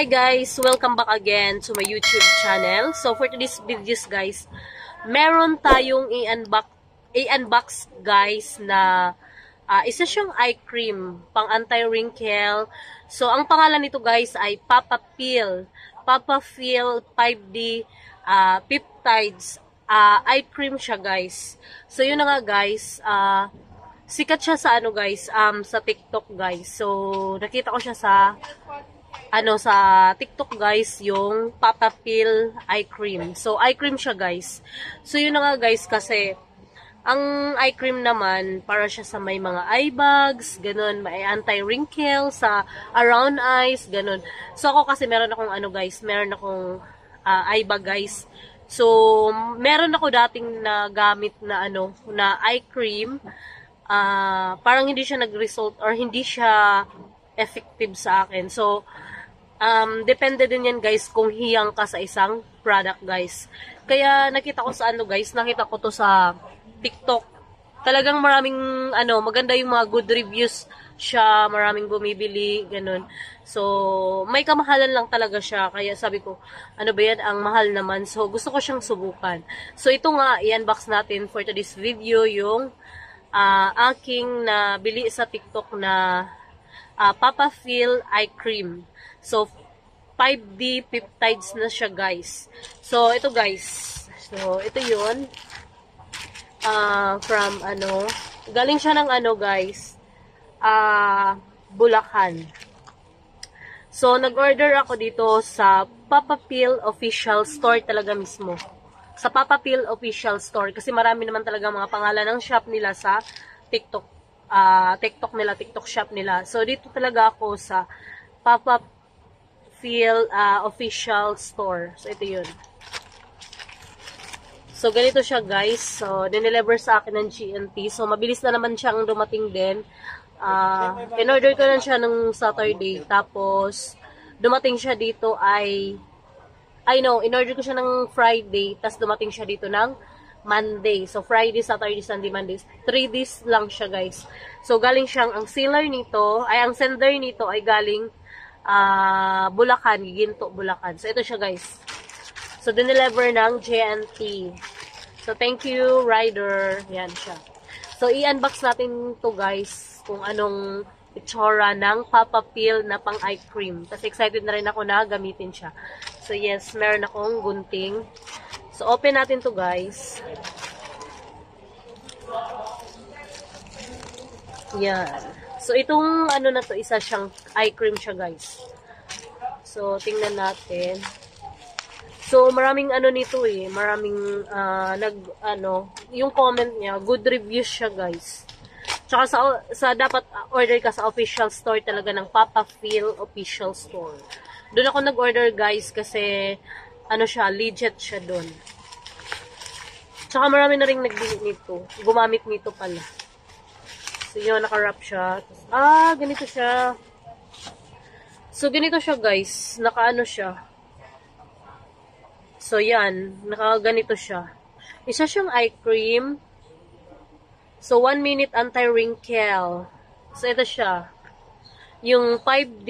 Hi guys! Welcome back again to my YouTube channel. So for today's videos guys, meron tayong i-unbox guys na isa siyang eye cream pang anti-wrinkle. So ang pangalan nito guys ay Papa Peel 5D Peptides eye cream siya guys. So yun na nga guys, sikat siya sa sa TikTok guys. So nakita ko siya sa TikTok guys, yung Papa Peel eye cream. So eye cream siya guys. So yun na nga guys, kasi ang eye cream naman para siya sa may mga eye bags, ganun, may anti-wrinkle sa around eyes, ganun. So ako kasi meron akong meron akong eye bag guys. So meron ako dating na gamit na na eye cream. Parang hindi siya nag-result or hindi siya effective sa akin. So depende din yan guys kung hiyang ka sa isang product guys. Kaya nakita ko sa nakita ko to sa TikTok. Talagang maraming maganda yung mga good reviews siya, maraming bumibili, ganun. So may kamahalan lang talaga siya, kaya sabi ko, ano ba yan, ang mahal naman. So gusto ko siyang subukan. So ito nga, i-unbox natin for today's video yung aking nabili sa TikTok na Papa Peel eye cream. So 5D peptides na siya guys. So ito guys. So ito 'yun. From galing siya ng guys. Bulacan. So nag-order ako dito sa Papa Peel official store talaga mismo. Sa Papa Peel official store kasi marami naman talaga mga pangalan ng shop nila sa TikTok. TikTok shop nila. So dito talaga ako sa Papa Peel official store. So ito 'yun. So ganito siya guys. So dineliver sa akin ng GNT. So mabilis na naman siyang dumating din. In-order ko na siya nung Saturday. Tapos dumating siya dito in-order ko siya ng Friday. Tapos dumating siya dito ng Monday. So Friday, Saturday, Sunday, Monday. 3 days lang siya guys. So galing siyang ang sender nito ay galing Bulacan, Ginto, Bulacan. So ito siya guys. So dineliver ng GNT. So thank you rider. Yan siya. So i-unbox natin to guys kung anong itsura ng Papa Peel na pang eye cream. Kasi excited na rin ako na gamitin siya. So yes, meron akong gunting. So open natin to guys. Yan. So, itong na to, isa siyang eye cream siya, guys. So, tingnan natin. So, maraming nito eh. Maraming, yung comment niya, good reviews siya, guys. Tsaka sa dapat order ka sa official store talaga ng Papa Peel official store. Doon ako nag-order, guys, kasi, legit siya doon. Tsaka marami na rin nagbili nito. Gumamit nito pala. So, yun, naka-wrap siya. Ganito siya. So, ganito siya, guys. Naka-ano siya. So, yan. Naka-ganito siya. Isa siyang eye cream. So, 1 minute anti-wrinkle. So, ito siya. Yung 5D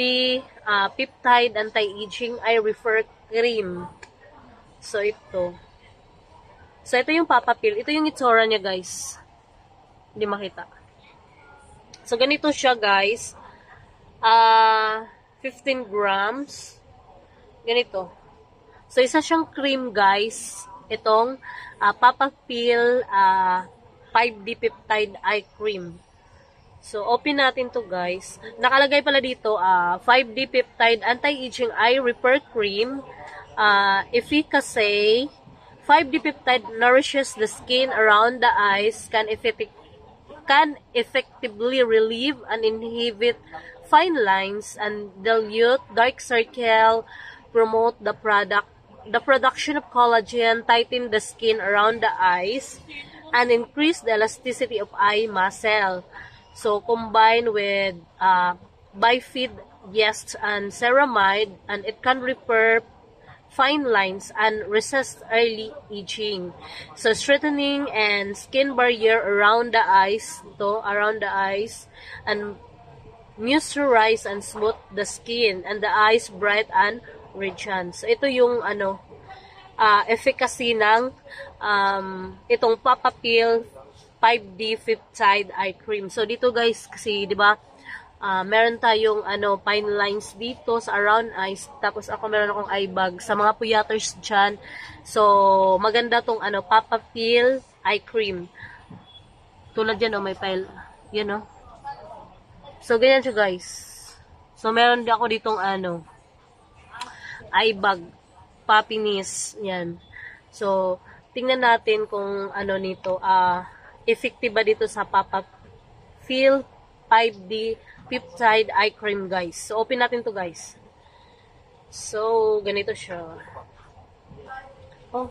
Peptide Anti-Aging Eye Repair Cream. So, ito. So, ito yung Papa Peel. Ito yung itsura niya, guys. Hindi makita. So, ganito siya, guys. 15 grams. Ganito. So, isa siyang cream, guys. Itong Papa Peel 5D Peptide Eye Cream. So, open natin to guys. Nakalagay pala dito, 5D Peptide Anti-Aging Eye Repair Cream. Efficacy. 5D Peptide nourishes the skin around the eyes, can effectively relieve and inhibit fine lines and dilute dark circle, promote the production of collagen, tighten the skin around the eyes, and increase the elasticity of eye muscle. So combined with Bifid Yeast and ceramide, and it can repair fine lines and resist early aging. So strengthening and skin barrier around the eyes, and moisturize and smooth the skin and the eyes bright and radiant. So, ito yung efficacy ng itong Papapil 5D Peptide Eye Cream. So, dito guys, kasi, di ba, meron tayong fine lines dito sa around eyes. Tapos ako meron akong eye bag sa mga puyaters dyan. So, maganda tong Papapil Eye Cream. Tulad yan, may file. Yan, So, ganyan siya, guys. So, meron din ako ditong eye bag. Pappinis. Yan. So, tingnan natin kung nito. Effective ba dito sa Papapil 5D Peptide Eye Cream, guys. So, open natin to, guys. So, ganito siya. Oh.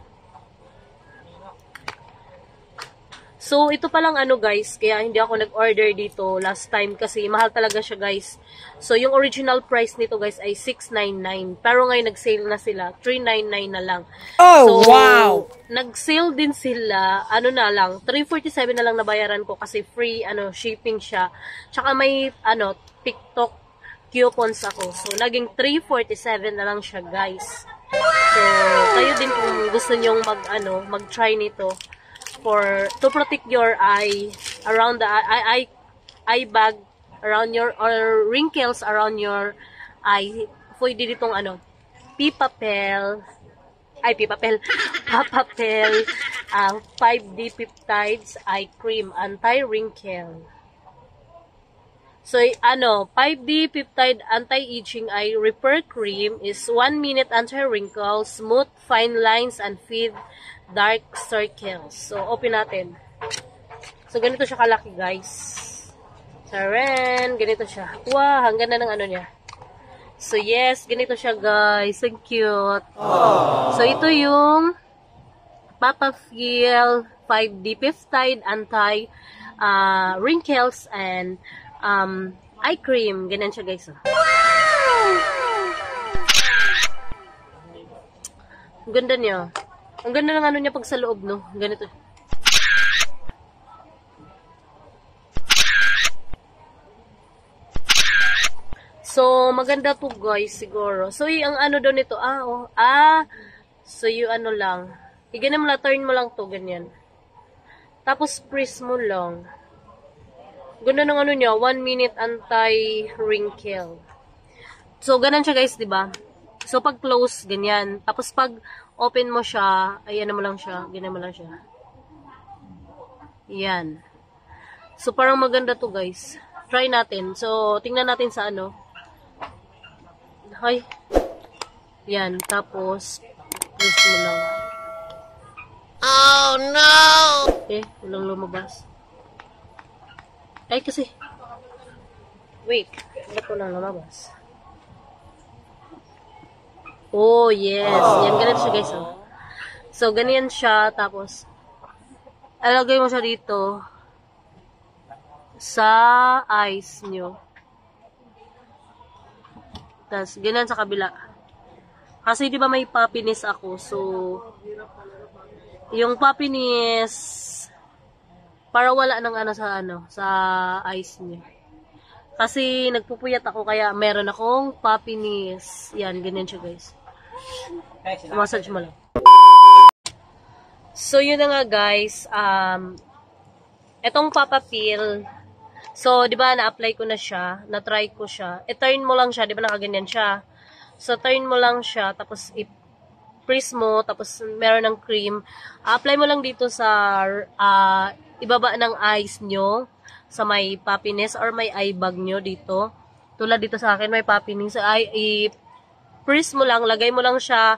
So, ito palang guys, kaya hindi ako nag-order dito last time kasi mahal talaga siya, guys. So, yung original price nito, guys, ay $699. Pero ngayon, nag-sale na sila. $399 na lang. Oh, so, wow! Nag-sale din sila, na lang, $347 na lang nabayaran ko kasi free, shipping siya. Tsaka may, TikTok coupons ako. So, naging $347 na lang siya, guys. So, kayo din kung gusto nyong mag-try nito to protect your eye around the eye bag around your or wrinkles around your eye. Pwede ditong Papapil 5D Peptides Eye Cream Anti-Wrinkle. So, 5D Peptide Anti-Aging Eye Repair Cream is 1 minute anti-wrinkle, smooth fine lines, and feed dark circles. So, open natin. So, ganito siya kalaki, guys. Taren, ganito siya. Wow, ang ganda ng niya. So, yes, ganito siya, guys. So cute. Aww. So, ito yung Papapil 5D Peptide Anti-Wrinkles and eye cream. Ganyan siya, guys. Ang ganda niya. Ang ganda ng niya pag sa loob, no? Ganito. So, maganda to, guys, siguro. So, ang daw nito, so, yung lang. Ganyan mo lang, turn mo lang to, ganyan. Tapos, press mo lang. Ganda ng niya, 1 minute anti-wrinkle. So, ganun siya, guys, diba? So, pag close, ganyan. Tapos, pag open mo siya, ayan mo lang siya, ganyan mo lang siya. Yan. So, parang maganda to, guys. Try natin. So, tingnan natin sa Hay. Yan. Tapos, press mo lang. Oh, no! Walang lumabas. Ay, kasi. Wait. Ba't walang lumabas? Oh, yes. Yan, ganito siya, guys. So, ganyan siya. Tapos, alagay mo siya dito sa eyes nyo. Tapos, ganyan sa kabila. Kasi, di ba may pappinis ako. So, yung pappinis, para wala ng sa eyes nyo. Kasi, nagpupuyat ako, kaya meron akong pappinis. Yan, ganyan siya, guys. Massage mo lang. So, yun na nga, guys. Etong Papapil, so, di ba, na-apply ko na siya, na-try ko siya. I-turn mo lang siya, di ba, nakaganyan siya. So, turn mo lang siya, tapos i-press mo, tapos meron ng cream. Apply mo lang dito sa ibaba ng eyes nyo, sa may pappinis, or may eye bag nyo dito. Tulad dito sa akin, may pappinis. So, i-press mo lang, lagay mo lang siya.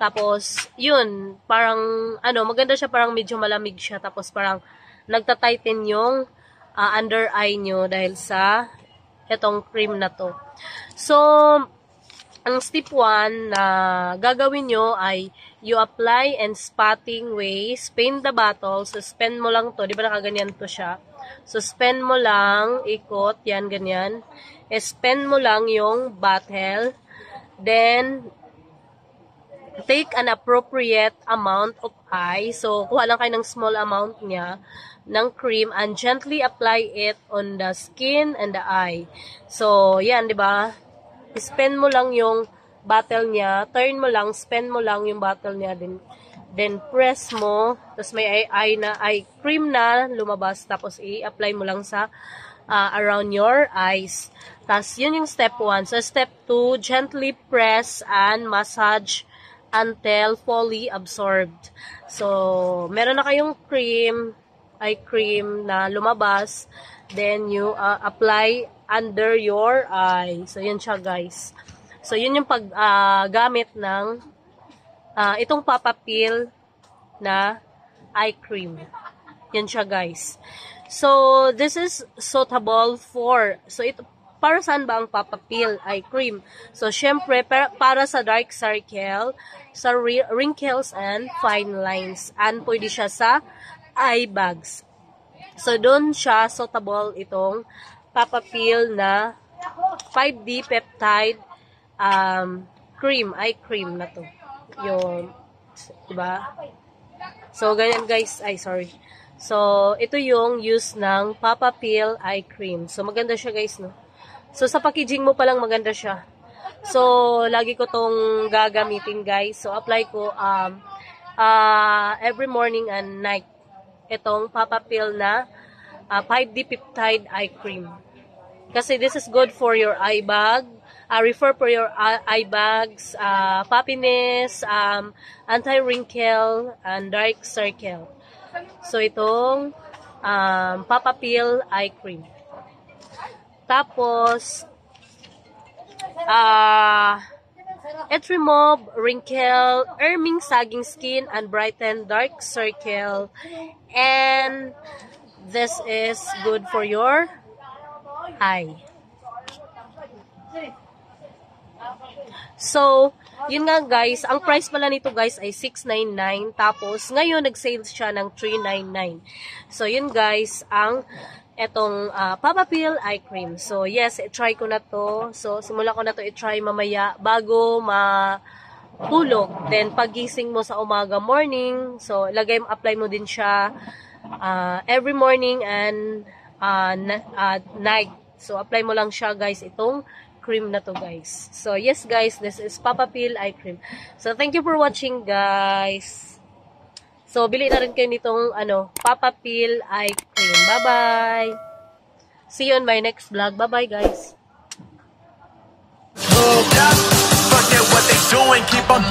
Tapos, yun, parang, maganda siya, parang medyo malamig siya. Tapos, parang, nagta-tighten yung under eye nyo dahil sa etong cream na to. So, ang step 1 na gagawin nyo ay you apply and spotting way, spin the bottle, suspend mo lang to, di ba nakaganyan to siya? Suspend mo lang, ikot, yan, ganyan. Spin mo lang yung bottle, then, take an appropriate amount of eye. So, kuha lang kayo ng small amount niya ng cream and gently apply it on the skin and the eye. So, yan, di ba? Spin mo lang yung bottle niya, turn mo lang, spin mo lang yung bottle niya, then press mo, tapos may eye cream na lumabas, tapos i-apply mo lang sa around your eyes. Tapos, yun yung step 1. So, step 2, gently press and massage until fully absorbed. So, meron na kayong eye cream na lumabas, then you apply under your eye. So, yun siya guys. So, yun yung paggamit ng itong Papa Peel na eye cream. Yan siya guys. So, this is suitable for, so ito, para saan ba ang Papa Peel eye cream? So, syempre, para sa dark circle, sa wrinkles and fine lines. And pwede siya sa eye bags. So, doon siya suitable itong Papa Peel na 5D peptide cream, eye cream na to. Yung, diba? So, ganyan guys. Ay, sorry. So, ito yung use ng Papa Peel eye cream. So, maganda siya guys, no? So, sa packaging mo palang maganda siya. So, lagi ko tong gagamitin guys. So, apply ko every morning and night. Itong Papa Peel na 5D peptide eye cream. Kasi this is good for your eye bag. Refer for your eye bags, puffiness, anti-wrinkle, and dark circle. So, itong Papa Peel eye cream. Tapos, it remove wrinkle, erming sagging skin, and brighten dark circle. And this is good for your eye. So, yun nga guys, ang price pala nito guys ay $699. Tapos, ngayon nag-sale siya ng $399. So, yun guys, ang etong Papa Peel eye cream. So, yes, i-try ko na to. So, simula ko na to i-try mamaya bago matulog. Then, pagising mo sa umaga morning, so, apply mo din siya every morning and night. So, apply mo lang siya guys, itong cream na to guys. So, yes guys, this is Papa Peel eye cream. So, thank you for watching guys. So, bili na rin kayo nitong, Papa Peel eye cream. Bye-bye! See you on my next vlog. Bye-bye, guys! Forget what they doing, keep on